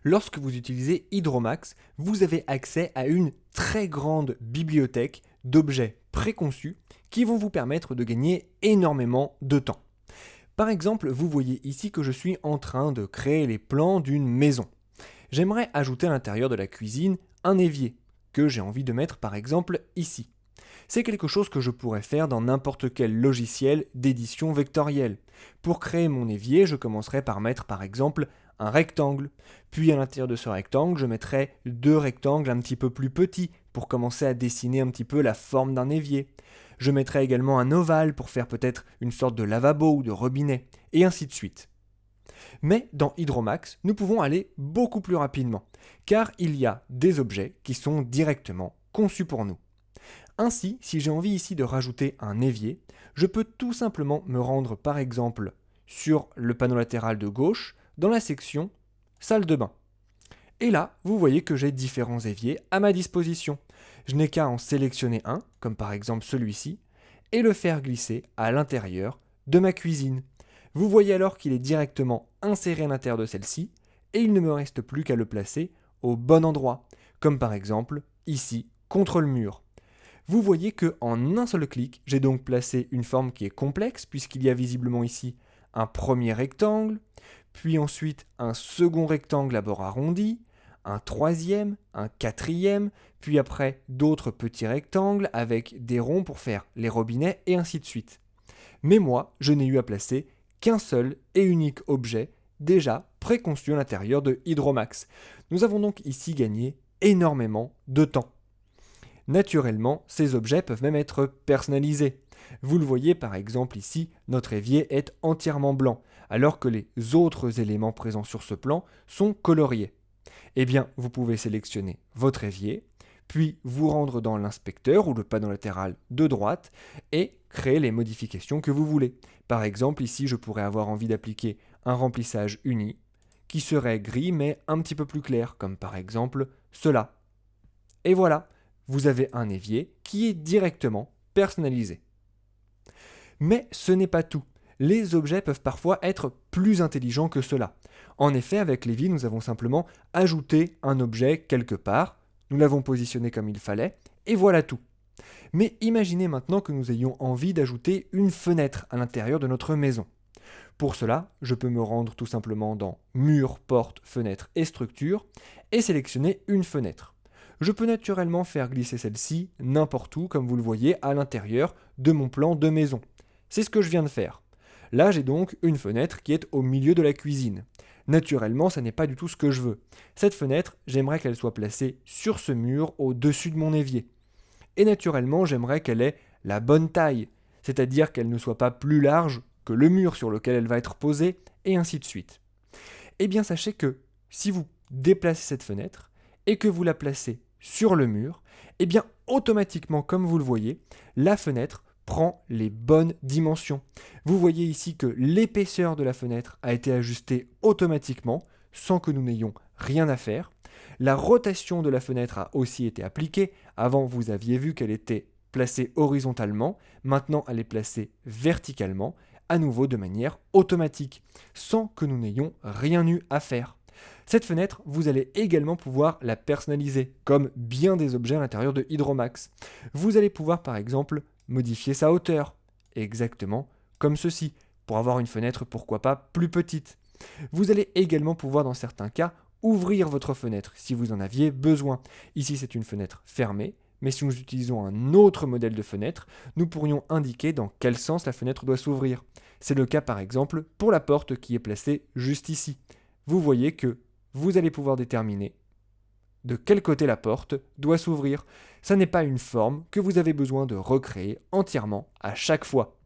Lorsque vous utilisez Hydromax, vous avez accès à une très grande bibliothèque d'objets préconçus qui vont vous permettre de gagner énormément de temps. Par exemple, vous voyez ici que je suis en train de créer les plans d'une maison. J'aimerais ajouter à l'intérieur de la cuisine un évier que j'ai envie de mettre par exemple ici. C'est quelque chose que je pourrais faire dans n'importe quel logiciel d'édition vectorielle. Pour créer mon évier, je commencerai par mettre par exemple un rectangle. Puis à l'intérieur de ce rectangle, je mettrai deux rectangles un petit peu plus petits pour commencer à dessiner un petit peu la forme d'un évier. Je mettrai également un ovale pour faire peut-être une sorte de lavabo ou de robinet, et ainsi de suite. Mais dans Hydromax, nous pouvons aller beaucoup plus rapidement, car il y a des objets qui sont directement conçus pour nous. Ainsi, si j'ai envie ici de rajouter un évier, je peux tout simplement me rendre par exemple sur le panneau latéral de gauche, dans la section salle de bain. Et là, vous voyez que j'ai différents éviers à ma disposition. Je n'ai qu'à en sélectionner un, comme par exemple celui-ci, et le faire glisser à l'intérieur de ma cuisine. Vous voyez alors qu'il est directement inséré à l'intérieur de celle-ci, et il ne me reste plus qu'à le placer au bon endroit, comme par exemple ici, contre le mur. Vous voyez qu'en un seul clic, j'ai donc placé une forme qui est complexe, puisqu'il y a visiblement ici un premier rectangle, puis ensuite un second rectangle à bord arrondi, un troisième, un quatrième, puis après d'autres petits rectangles avec des ronds pour faire les robinets et ainsi de suite. Mais moi, je n'ai eu à placer qu'un seul et unique objet déjà préconçu à l'intérieur de Hydromax. Nous avons donc ici gagné énormément de temps. Naturellement, ces objets peuvent même être personnalisés. Vous le voyez par exemple ici, notre évier est entièrement blanc, alors que les autres éléments présents sur ce plan sont coloriés. Eh bien, vous pouvez sélectionner votre évier, puis vous rendre dans l'inspecteur ou le panneau latéral de droite et créer les modifications que vous voulez. Par exemple, ici, je pourrais avoir envie d'appliquer un remplissage uni qui serait gris mais un petit peu plus clair, comme par exemple cela. Et voilà, vous avez un évier qui est directement personnalisé. Mais ce n'est pas tout. Les objets peuvent parfois être plus intelligents que cela. En effet, avec l'évier, nous avons simplement ajouté un objet quelque part, nous l'avons positionné comme il fallait, et voilà tout. Mais imaginez maintenant que nous ayons envie d'ajouter une fenêtre à l'intérieur de notre maison. Pour cela, je peux me rendre tout simplement dans Mur, Porte, Fenêtre et Structure et sélectionner une fenêtre. Je peux naturellement faire glisser celle-ci n'importe où, comme vous le voyez, à l'intérieur de mon plan de maison. C'est ce que je viens de faire. Là, j'ai donc une fenêtre qui est au milieu de la cuisine. Naturellement, ça n'est pas du tout ce que je veux. Cette fenêtre, j'aimerais qu'elle soit placée sur ce mur au-dessus de mon évier. Et naturellement, j'aimerais qu'elle ait la bonne taille, c'est-à-dire qu'elle ne soit pas plus large que le mur sur lequel elle va être posée, et ainsi de suite. Eh bien, sachez que si vous déplacez cette fenêtre et que vous la placez sur le mur, eh bien, automatiquement, comme vous le voyez, la fenêtre prend les bonnes dimensions. Vous voyez ici que l'épaisseur de la fenêtre a été ajustée automatiquement, sans que nous n'ayons rien à faire. La rotation de la fenêtre a aussi été appliquée. Avant, vous aviez vu qu'elle était placée horizontalement. Maintenant, elle est placée verticalement, à nouveau de manière automatique, sans que nous n'ayons rien eu à faire. Cette fenêtre, vous allez également pouvoir la personnaliser, comme bien des objets à l'intérieur de Hydromax. Vous allez pouvoir par exemple modifier sa hauteur, exactement comme ceci, pour avoir une fenêtre pourquoi pas plus petite. Vous allez également pouvoir dans certains cas ouvrir votre fenêtre si vous en aviez besoin. Ici c'est une fenêtre fermée, mais si nous utilisons un autre modèle de fenêtre, nous pourrions indiquer dans quel sens la fenêtre doit s'ouvrir. C'est le cas par exemple pour la porte qui est placée juste ici. Vous voyez que vous allez pouvoir déterminer de quel côté la porte doit s'ouvrir. Ça n'est pas une forme que vous avez besoin de recréer entièrement à chaque fois.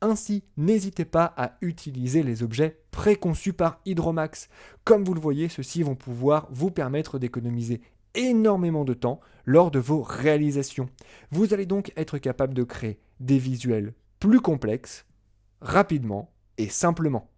Ainsi, n'hésitez pas à utiliser les objets préconçus par Hydromax. Comme vous le voyez, ceux-ci vont pouvoir vous permettre d'économiser énormément de temps lors de vos réalisations. Vous allez donc être capable de créer des visuels plus complexes, rapidement et simplement.